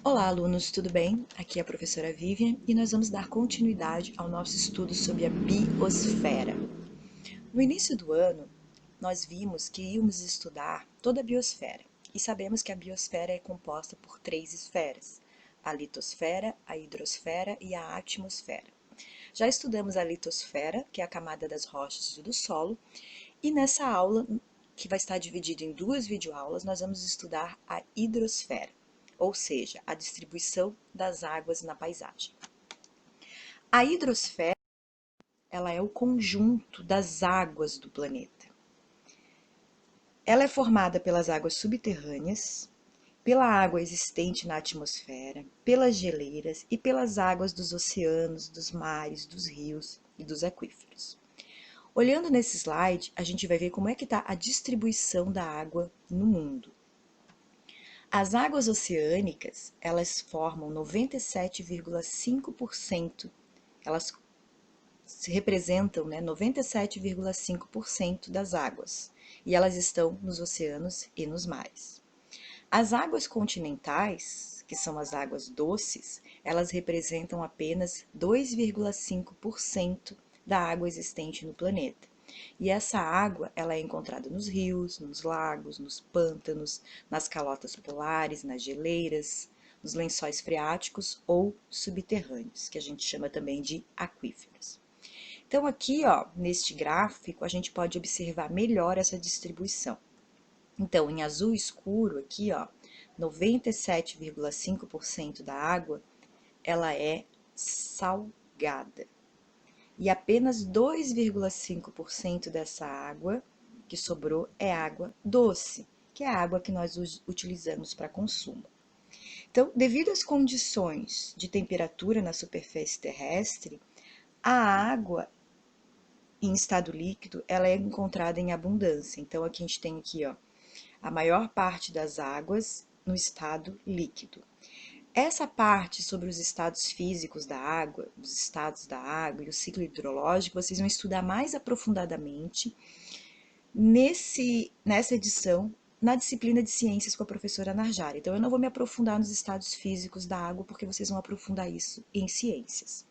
Olá, alunos, tudo bem? Aqui é a professora Vivian e nós vamos dar continuidade ao nosso estudo sobre a biosfera. No início do ano, nós vimos que íamos estudar toda a biosfera e sabemos que a biosfera é composta por três esferas: a litosfera, a hidrosfera e a atmosfera. Já estudamos a litosfera, que é a camada das rochas e do solo, e nessa aula, que vai estar dividida em duas videoaulas, nós vamos estudar a hidrosfera, ou seja, a distribuição das águas na paisagem. A hidrosfera, ela é o conjunto das águas do planeta. Ela é formada pelas águas subterrâneas, pela água existente na atmosfera, pelas geleiras e pelas águas dos oceanos, dos mares, dos rios e dos aquíferos. Olhando nesse slide, a gente vai ver como é que está a distribuição da água no mundo. As águas oceânicas, elas formam 97,5%, elas representam, 97,5% das águas, e elas estão nos oceanos e nos mares. As águas continentais, que são as águas doces, elas representam apenas 2,5% da água existente no planeta. E essa água, ela é encontrada nos rios, nos lagos, nos pântanos, nas calotas polares, nas geleiras, nos lençóis freáticos ou subterrâneos, que a gente chama também de aquíferos. Então aqui, ó, neste gráfico, a gente pode observar melhor essa distribuição. Então, em azul escuro aqui, ó, 97,5% da água, ela é salgada. E apenas 2,5% dessa água que sobrou é água doce, que é a água que nós utilizamos para consumo. Então, devido às condições de temperatura na superfície terrestre, a água em estado líquido, ela é encontrada em abundância. Então, aqui a gente tem aqui, ó, a maior parte das águas no estado líquido. Essa parte sobre os estados físicos da água, os estados da água e o ciclo hidrológico, vocês vão estudar mais aprofundadamente nessa edição, na disciplina de ciências com a professora Narjara. Então, eu não vou me aprofundar nos estados físicos da água, porque vocês vão aprofundar isso em ciências.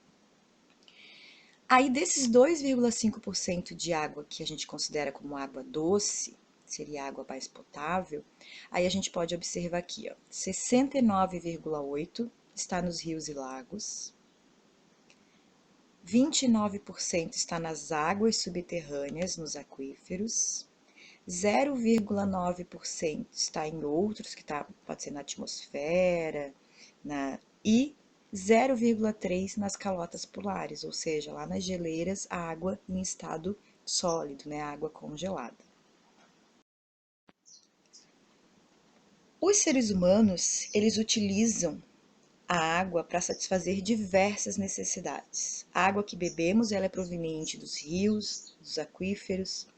Aí, desses 2,5% de água que a gente considera como água doce, seria água mais potável, aí a gente pode observar aqui, ó, 69,8% está nos rios e lagos, 29% está nas águas subterrâneas, nos aquíferos, 0,9% está em outros, que pode ser na atmosfera, e 0,3% nas calotas polares, ou seja, lá nas geleiras, a água em estado sólido, né, a água congelada. Os seres humanos, eles utilizam a água para satisfazer diversas necessidades. A água que bebemos, ela é proveniente dos rios, dos aquíferos.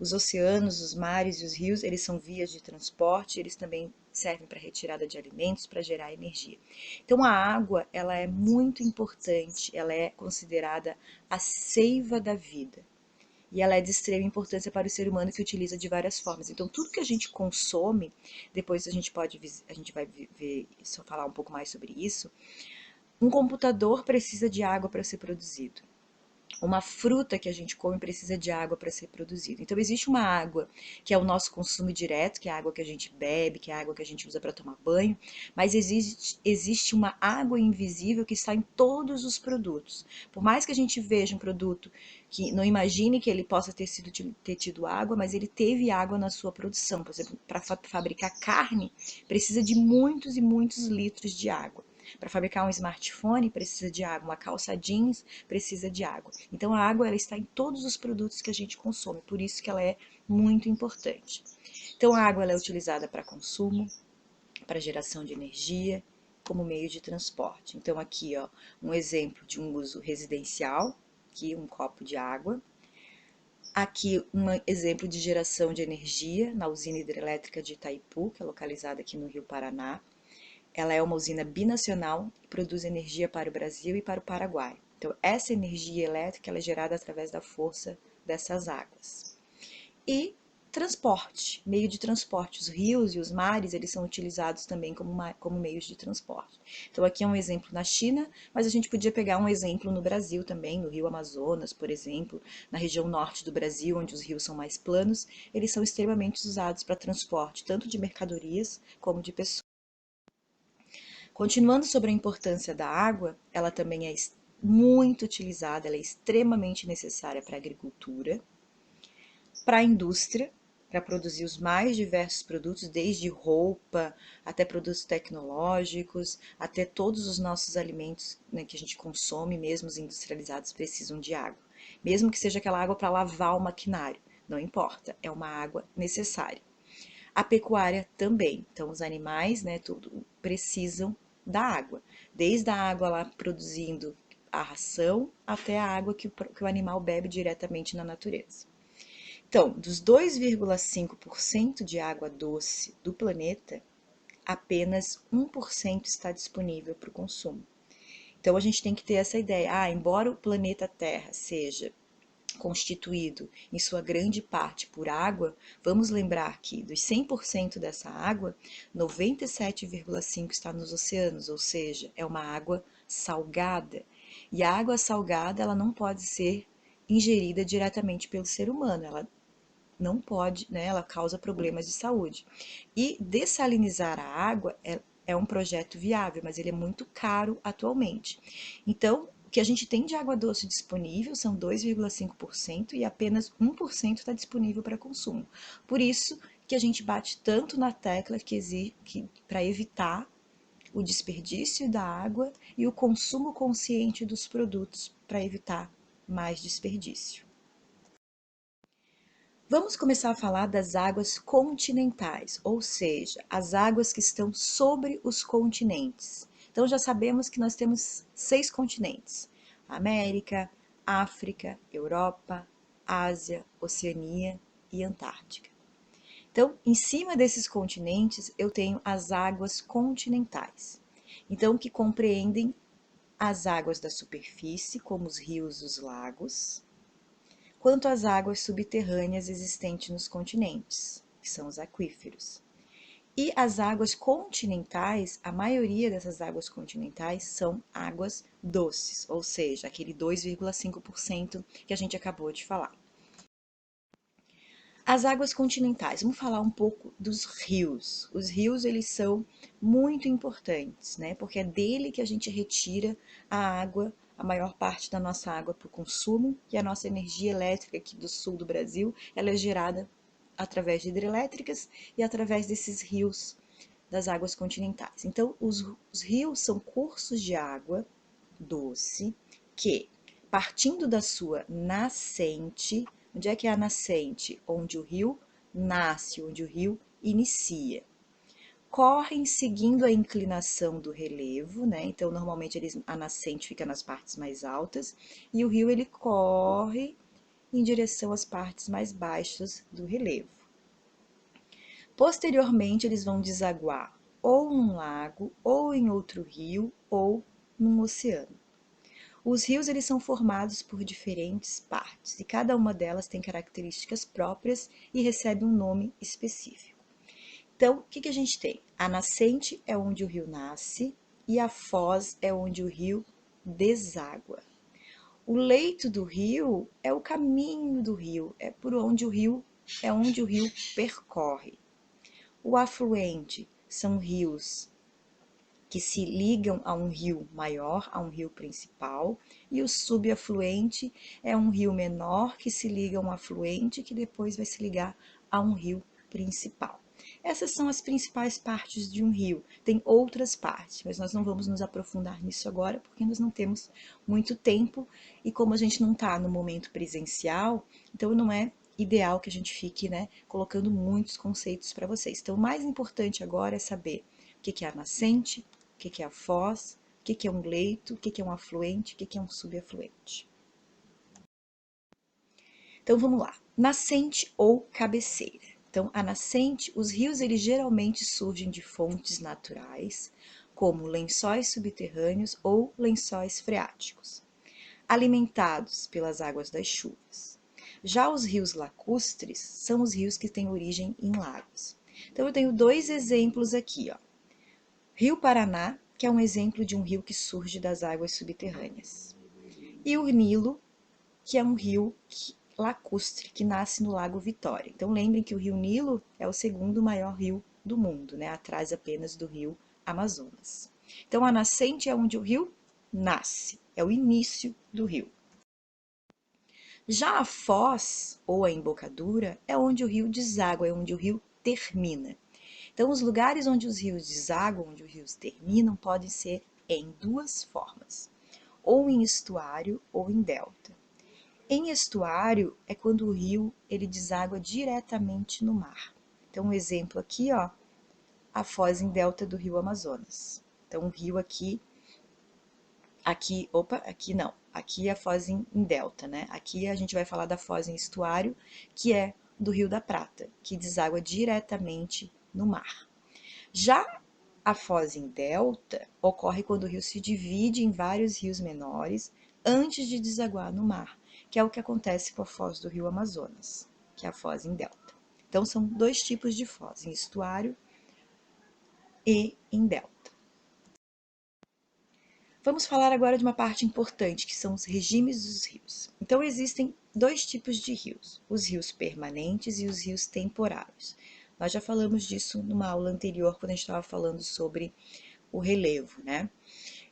Os oceanos, os mares e os rios, eles são vias de transporte, eles também servem para retirada de alimentos, para gerar energia. Então a água, ela é muito importante, ela é considerada a seiva da vida. E ela é de extrema importância para o ser humano que utiliza de várias formas. Então, tudo que a gente consome, depois a gente vai ver, só falar um pouco mais sobre isso. Um computador precisa de água para ser produzido. Uma fruta que a gente come precisa de água para ser produzida. Então, existe uma água que é o nosso consumo direto, que é a água que a gente bebe, que é a água que a gente usa para tomar banho, mas existe uma água invisível que está em todos os produtos. Por mais que a gente veja um produto que não imagine que ele possa ter tido água, mas ele teve água na sua produção. Por exemplo, para fabricar carne, precisa de muitos e muitos litros de água. Para fabricar um smartphone precisa de água, uma calça jeans precisa de água. Então a água ela está em todos os produtos que a gente consome, por isso que ela é muito importante. Então a água ela é utilizada para consumo, para geração de energia, como meio de transporte. Então aqui, ó, um exemplo de um uso residencial, aqui um copo de água. Aqui um exemplo de geração de energia na usina hidrelétrica de Itaipu, que é localizada aqui no Rio Paraná. Ela é uma usina binacional e produz energia para o Brasil e para o Paraguai. Então, essa energia elétrica ela é gerada através da força dessas águas. E transporte, meio de transporte. Os rios e os mares, eles são utilizados também como meios de transporte. Então, aqui é um exemplo na China, mas a gente podia pegar um exemplo no Brasil também, no Rio Amazonas, por exemplo, na região norte do Brasil, onde os rios são mais planos, eles são extremamente usados para transporte, tanto de mercadorias como de pessoas. Continuando sobre a importância da água, ela também é muito utilizada, ela é extremamente necessária para a agricultura, para a indústria, para produzir os mais diversos produtos, desde roupa até produtos tecnológicos, até todos os nossos alimentos, né, que a gente consome, mesmo os industrializados, precisam de água. Mesmo que seja aquela água para lavar o maquinário, não importa, é uma água necessária. A pecuária também, então os animais, né, tudo precisam da água, desde a água lá produzindo a ração até a água que o animal bebe diretamente na natureza. Então, dos 2,5% de água doce do planeta, apenas 1% está disponível para o consumo. Então, a gente tem que ter essa ideia. Embora o planeta Terra seja constituído em sua grande parte por água, vamos lembrar que dos 100% dessa água, 97,5% está nos oceanos, ou seja, é uma água salgada. E a água salgada, ela não pode ser ingerida diretamente pelo ser humano, ela não pode, né? Ela causa problemas de saúde. E dessalinizar a água é um projeto viável, mas ele é muito caro atualmente. Então, o que a gente tem de água doce disponível são 2,5% e apenas 1% está disponível para consumo. Por isso que a gente bate tanto na tecla que para evitar o desperdício da água e o consumo consciente dos produtos para evitar mais desperdício. Vamos começar a falar das águas continentais, ou seja, as águas que estão sobre os continentes. Então já sabemos que nós temos 6 continentes: América, África, Europa, Ásia, Oceania e Antártica. Então, em cima desses continentes, eu tenho as águas continentais. Então, que compreendem as águas da superfície, como os rios e os lagos, quanto às águas subterrâneas existentes nos continentes, que são os aquíferos. E as águas continentais, a maioria dessas águas continentais são águas doces, ou seja, aquele 2,5% que a gente acabou de falar. As águas continentais, vamos falar um pouco dos rios. Os rios, eles são muito importantes, né? Porque é dele que a gente retira a água, a maior parte da nossa água para o consumo, e a nossa energia elétrica aqui do sul do Brasil, ela é gerada através de hidrelétricas e através desses rios das águas continentais. Então, os rios são cursos de água doce que, partindo da sua nascente, onde é que é a nascente? Onde o rio nasce, onde o rio inicia. Correm seguindo a inclinação do relevo, né? Então, normalmente a nascente fica nas partes mais altas e o rio ele corre em direção às partes mais baixas do relevo. Posteriormente, eles vão desaguar ou num lago, ou em outro rio, ou num oceano. Os rios eles são formados por diferentes partes e cada uma delas tem características próprias e recebe um nome específico. Então, o que a gente tem? A nascente é onde o rio nasce e a foz é onde o rio deságua. O leito do rio é o caminho do rio, é onde o rio percorre. O afluente são rios que se ligam a um rio maior, a um rio principal, e o subafluente é um rio menor que se liga a um afluente que depois vai se ligar a um rio principal. Essas são as principais partes de um rio. Tem outras partes, mas nós não vamos nos aprofundar nisso agora, porque nós não temos muito tempo e como a gente não está no momento presencial, então não é ideal que a gente fique, né, colocando muitos conceitos para vocês. Então, o mais importante agora é saber o que é a nascente, o que é a foz, o que é um leito, o que é um afluente, o que é um subafluente. Então vamos lá. Nascente ou cabeceira. Então, a nascente, os rios eles geralmente surgem de fontes naturais, como lençóis subterrâneos ou lençóis freáticos, alimentados pelas águas das chuvas. Já os rios lacustres são os rios que têm origem em lagos. Então eu tenho dois exemplos aqui, ó. Rio Paraná, que é um exemplo de um rio que surge das águas subterrâneas. E o Nilo, que é um rio lacustre, que nasce no Lago Vitória. Então lembrem que o rio Nilo é o segundo maior rio do mundo, né? Atrás apenas do rio Amazonas. Então a nascente é onde o rio nasce, é o início do rio. Já a foz, ou a embocadura, é onde o rio deságua, é onde o rio termina. Então, os lugares onde os rios desaguam, onde os rios terminam, podem ser em duas formas, ou em estuário ou em delta. Em estuário é quando o rio ele deságua diretamente no mar. Então, um exemplo aqui, ó, a foz em delta do rio Amazonas. Então, o rio aqui não, aqui é a foz em delta, né? Aqui a gente vai falar da foz em estuário, que é do Rio da Prata, que deságua diretamente no mar. Já a foz em delta ocorre quando o rio se divide em vários rios menores antes de desaguar no mar, que é o que acontece com a foz do rio Amazonas, que é a foz em delta. Então são dois tipos de foz, em estuário e em delta. Vamos falar agora de uma parte importante, que são os regimes dos rios. Então existem dois tipos de rios, os rios permanentes e os rios temporários. Nós já falamos disso numa aula anterior, quando a gente estava falando sobre o relevo, né?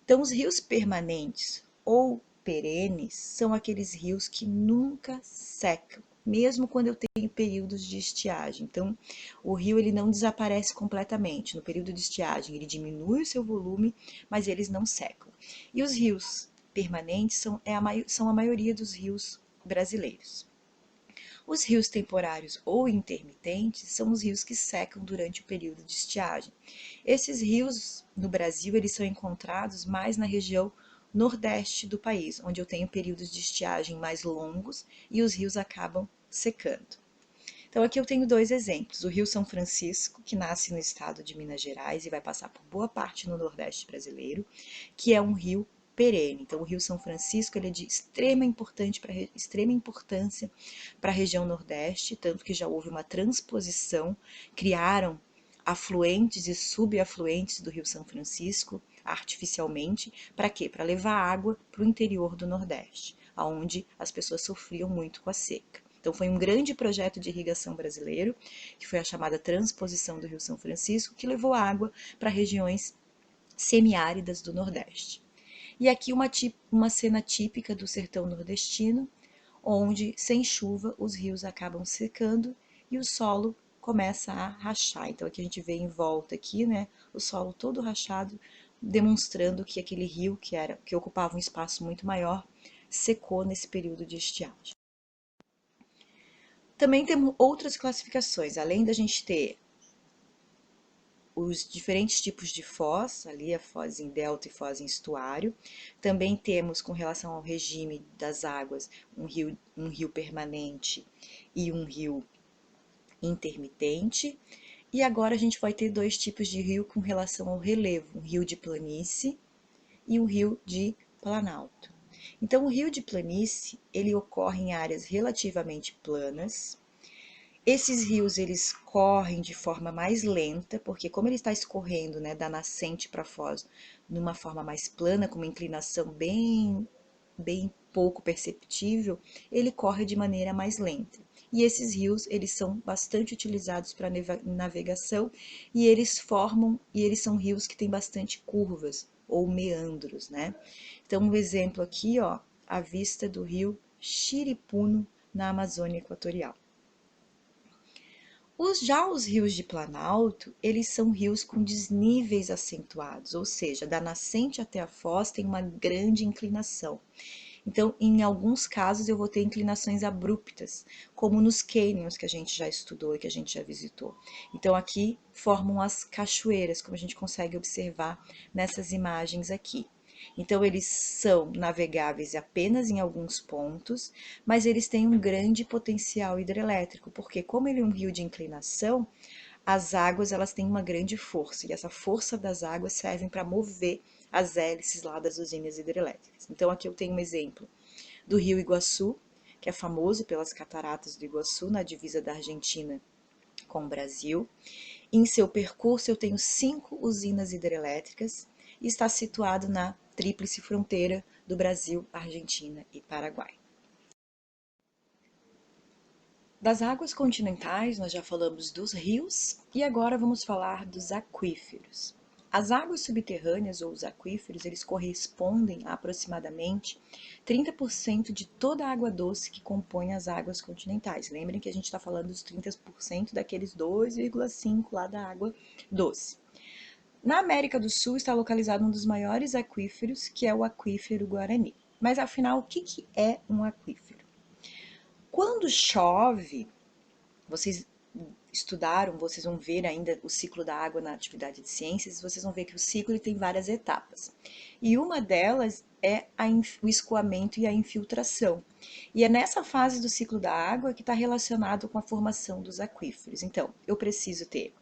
Então, os rios permanentes ou perenes são aqueles rios que nunca secam, mesmo quando eu tenho períodos de estiagem. Então, o rio ele não desaparece completamente. No período de estiagem, ele diminui o seu volume, mas eles não secam. E os rios permanentes são a maioria dos rios brasileiros. Os rios temporários ou intermitentes são os rios que secam durante o período de estiagem. Esses rios no Brasil eles são encontrados mais na região nordeste do país, onde eu tenho períodos de estiagem mais longos e os rios acabam secando. Então aqui eu tenho dois exemplos, o Rio São Francisco, que nasce no estado de Minas Gerais e vai passar por boa parte no Nordeste brasileiro, que é um rio perene. Então o Rio São Francisco ele é de extrema importância para a região Nordeste, tanto que já houve uma transposição, criaram afluentes e subafluentes do Rio São Francisco artificialmente, para quê? Para levar água para o interior do Nordeste, onde as pessoas sofriam muito com a seca. Então foi um grande projeto de irrigação brasileiro, que foi a chamada transposição do Rio São Francisco, que levou água para regiões semiáridas do Nordeste. E aqui uma cena típica do sertão nordestino, onde sem chuva os rios acabam secando e o solo começa a rachar. Então aqui a gente vê em volta aqui, né, o solo todo rachado, demonstrando que aquele rio que ocupava um espaço muito maior secou nesse período de estiagem. Também temos outras classificações, além da gente ter os diferentes tipos de foz, ali a foz em delta e foz em estuário. Também temos, com relação ao regime das águas, um rio permanente e um rio intermitente. E agora a gente vai ter dois tipos de rio com relação ao relevo, um rio de planície e um rio de planalto. Então, o rio de planície, ele ocorre em áreas relativamente planas. Esses rios, eles correm de forma mais lenta, porque como ele está escorrendo, né, da nascente para a foz, numa forma mais plana, com uma inclinação bem pouco perceptível, ele corre de maneira mais lenta. E esses rios, eles são bastante utilizados para navegação e eles são rios que têm bastante curvas ou meandros, né? Então, um exemplo aqui, ó, a vista do rio Chiripuno na Amazônia Equatorial. Já os rios de planalto, eles são rios com desníveis acentuados, ou seja, da nascente até a foz tem uma grande inclinação. Então, em alguns casos, eu vou ter inclinações abruptas, como nos cânions que a gente já estudou e que a gente já visitou. Então, aqui formam as cachoeiras, como a gente consegue observar nessas imagens aqui. Então, eles são navegáveis apenas em alguns pontos, mas eles têm um grande potencial hidrelétrico, porque como ele é um rio de inclinação, as águas elas têm uma grande força, e essa força das águas servem para mover as hélices lá das usinas hidrelétricas. Então, aqui eu tenho um exemplo do Rio Iguaçu, que é famoso pelas cataratas do Iguaçu, na divisa da Argentina com o Brasil. Em seu percurso, eu tenho 5 usinas hidrelétricas e está situado na tríplice fronteira do Brasil, Argentina e Paraguai. Das águas continentais, nós já falamos dos rios e agora vamos falar dos aquíferos. As águas subterrâneas ou os aquíferos, eles correspondem a aproximadamente 30% de toda a água doce que compõe as águas continentais. Lembrem que a gente está falando dos 30% daqueles 2,5% lá da água doce. Na América do Sul está localizado um dos maiores aquíferos, que é o aquífero Guarani. Mas afinal, o que é um aquífero? Quando chove, vocês estudaram, vocês vão ver ainda o ciclo da água na atividade de ciências, vocês vão ver que o ciclo tem várias etapas. E uma delas é o escoamento e a infiltração. E é nessa fase do ciclo da água que está relacionado com a formação dos aquíferos. Então, eu preciso ter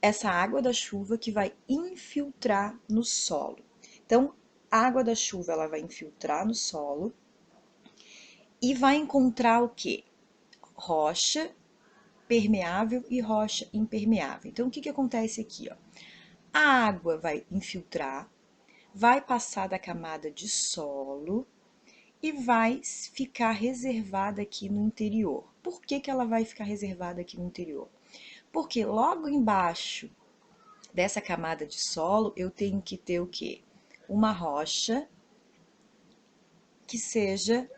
essa água da chuva que vai infiltrar no solo. Então, a água da chuva ela vai infiltrar no solo e vai encontrar o quê? Rocha permeável e rocha impermeável. Então, o que acontece aqui? Ó? A água vai infiltrar, vai passar da camada de solo e vai ficar reservada aqui no interior. Por que ela vai ficar reservada aqui no interior? Porque logo embaixo dessa camada de solo, eu tenho que ter o quê? Uma rocha que seja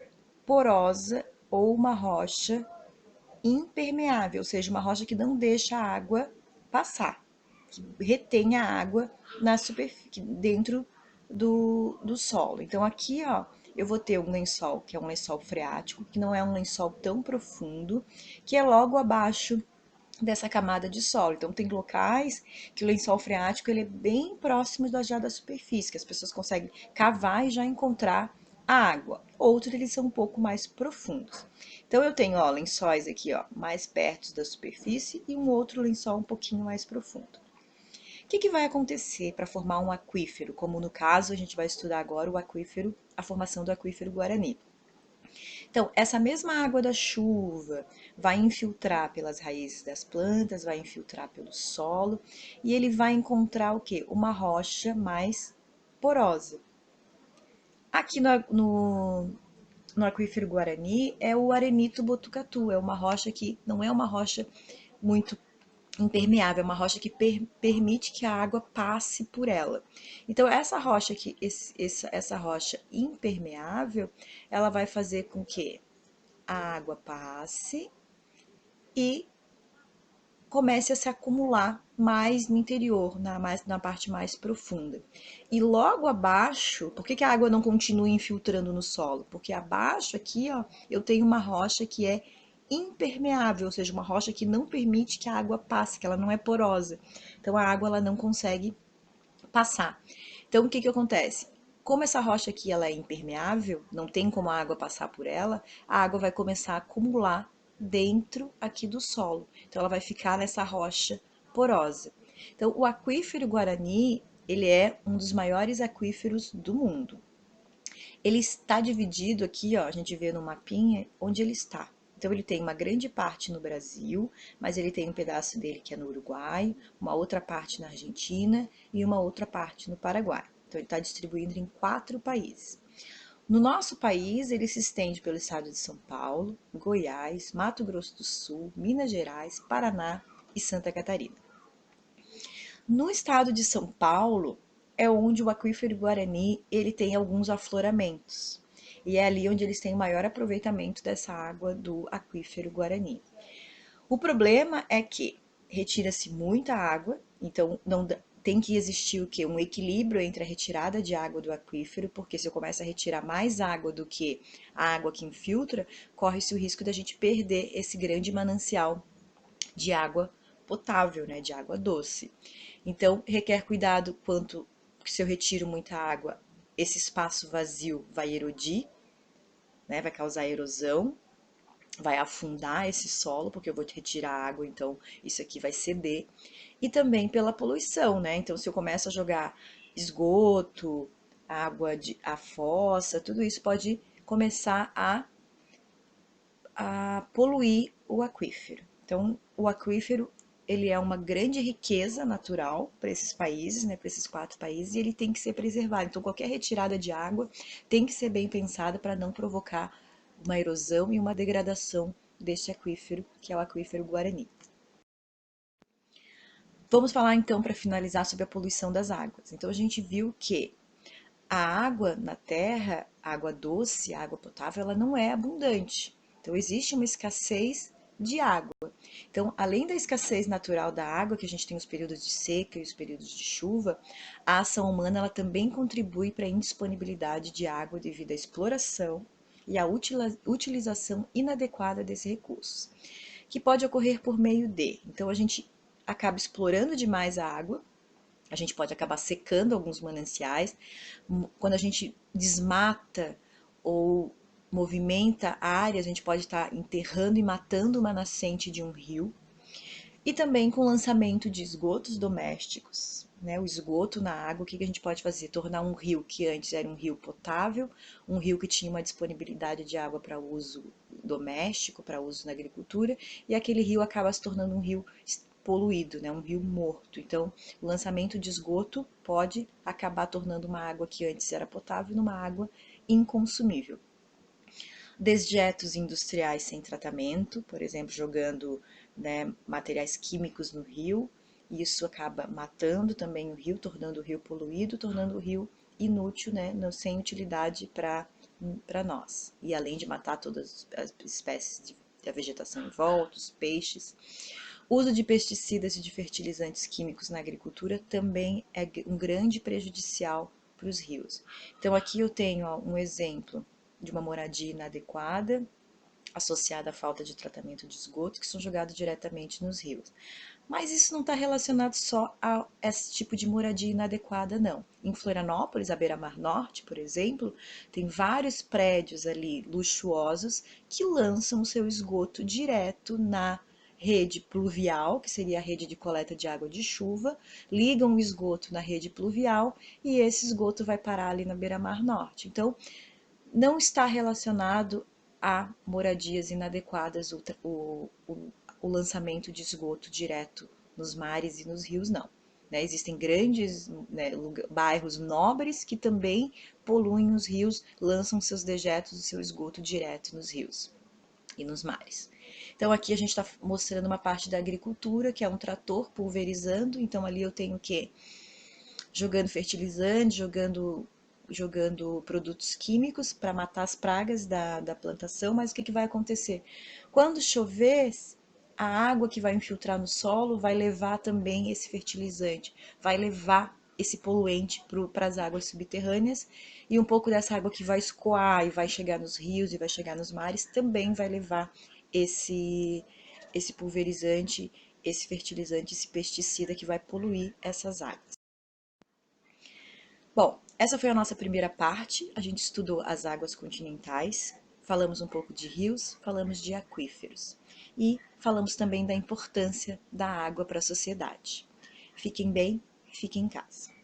porosa ou uma rocha impermeável, ou seja, uma rocha que não deixa a água passar, que retém a água na superfície, dentro do solo. Então aqui, ó, eu vou ter um lençol, que é um lençol freático, que não é um lençol tão profundo, que é logo abaixo dessa camada de solo. Então tem locais que o lençol freático ele é bem próximo já da superfície, que as pessoas conseguem cavar e já encontrar a água. Outros eles são um pouco mais profundos. Então eu tenho, ó, lençóis aqui, ó, mais perto da superfície e um outro lençol um pouquinho mais profundo. O que vai acontecer para formar um aquífero? Como no caso a gente vai estudar agora o aquífero, a formação do aquífero Guarani. Então, essa mesma água da chuva vai infiltrar pelas raízes das plantas, vai infiltrar pelo solo e ele vai encontrar o quê? Uma rocha mais porosa. Aqui no aquífero Guarani é o arenito botucatu, é uma rocha que não é uma rocha muito impermeável, é uma rocha que permite que a água passe por ela. Então, essa rocha aqui, essa rocha impermeável, ela vai fazer com que a água passe e comece a se acumular mais no interior, na parte mais profunda. E logo abaixo, por que a água não continua infiltrando no solo? Porque abaixo aqui, ó, eu tenho uma rocha que é impermeável, ou seja, uma rocha que não permite que a água passe, que ela não é porosa. Então a água ela não consegue passar. Então o que acontece? Como essa rocha aqui ela é impermeável, não tem como a água passar por ela, a água vai começar a acumular dentro aqui do solo. Então ela vai ficar nessa rocha porosa. Então o aquífero Guarani, ele é um dos maiores aquíferos do mundo. Ele está dividido aqui, ó, a gente vê no mapinha onde ele está. Então ele tem uma grande parte no Brasil, mas ele tem um pedaço dele que é no Uruguai, uma outra parte na Argentina e uma outra parte no Paraguai. Então ele está distribuído em 4 países. No nosso país, ele se estende pelo estado de São Paulo, Goiás, Mato Grosso do Sul, Minas Gerais, Paraná e Santa Catarina. No estado de São Paulo, é onde o aquífero Guarani ele tem alguns afloramentos. E é ali onde eles têm o maior aproveitamento dessa água do aquífero Guarani. O problema é que retira-se muita água, então não tem que existir o quê? Um equilíbrio entre a retirada de água do aquífero, porque se eu começo a retirar mais água do que a água que infiltra, corre-se o risco da gente perder esse grande manancial de água potável, né, de água doce. Então, requer cuidado quanto que se eu retiro muita água, esse espaço vazio vai erodir, né, vai causar erosão, vai afundar esse solo, porque eu vou retirar água, então isso aqui vai ceder. E também pela poluição, né? Então, se eu começo a jogar esgoto, a fossa, tudo isso pode começar a a poluir o aquífero. Então, o aquífero ele é uma grande riqueza natural para esses países, né, para esses 4 países, e ele tem que ser preservado. Então, qualquer retirada de água tem que ser bem pensada para não provocar uma erosão e uma degradação deste aquífero, que é o aquífero Guarani. Vamos falar então, para finalizar, sobre a poluição das águas. Então, a gente viu que a água na Terra, a água doce, a água potável, ela não é abundante. Então, existe uma escassez de água. Então, além da escassez natural da água, que a gente tem os períodos de seca e os períodos de chuva, a ação humana ela também contribui para a indisponibilidade de água devido à exploração e à utilização inadequada desses recursos, que pode ocorrer por meio de. Então, a gente acaba explorando demais a água, a gente pode acabar secando alguns mananciais. Quando a gente desmata ou movimenta áreas, a gente pode estar enterrando e matando uma nascente de um rio. E também com o lançamento de esgotos domésticos, né? O esgoto na água, o que a gente pode fazer? Tornar um rio que antes era um rio potável, um rio que tinha uma disponibilidade de água para uso doméstico, para uso na agricultura, e aquele rio acaba se tornando um rio poluído, né? Um rio morto. Então, o lançamento de esgoto pode acabar tornando uma água que antes era potável numa água inconsumível. Dejetos industriais sem tratamento, por exemplo, jogando, né, materiais químicos no rio, e isso acaba matando também o rio, tornando o rio poluído, tornando o rio inútil, né, sem utilidade para nós. E além de matar todas as espécies da vegetação em volta, os peixes. Uso de pesticidas e de fertilizantes químicos na agricultura também é um grande prejudicial para os rios. Então aqui eu tenho um exemplo de uma moradia inadequada, associada à falta de tratamento de esgoto, que são jogados diretamente nos rios. Mas isso não está relacionado só a esse tipo de moradia inadequada, não. Em Florianópolis, à beira-mar norte, por exemplo, tem vários prédios ali luxuosos que lançam o seu esgoto direto na rede pluvial, que seria a rede de coleta de água de chuva, ligam o esgoto na rede pluvial e esse esgoto vai parar ali na beira-mar norte. Então, não está relacionado a moradias inadequadas, o lançamento de esgoto direto nos mares e nos rios, não. Né? Existem grandes, né, bairros nobres que também poluem os rios, lançam seus dejetos, o seu esgoto direto nos rios e nos mares. Então aqui a gente está mostrando uma parte da agricultura, que é um trator pulverizando, então ali eu tenho o quê? Jogando fertilizante, jogando produtos químicos para matar as pragas da plantação, mas o que vai acontecer? Quando chover, a água que vai infiltrar no solo vai levar também esse fertilizante, vai levar esse poluente para as águas subterrâneas, e um pouco dessa água que vai escoar e vai chegar nos rios e vai chegar nos mares também vai levar esse pulverizante, esse fertilizante, esse pesticida que vai poluir essas águas. Bom, essa foi a nossa primeira parte. A gente estudou as águas continentais, falamos um pouco de rios, falamos de aquíferos e falamos também da importância da água para a sociedade. Fiquem bem, fiquem em casa.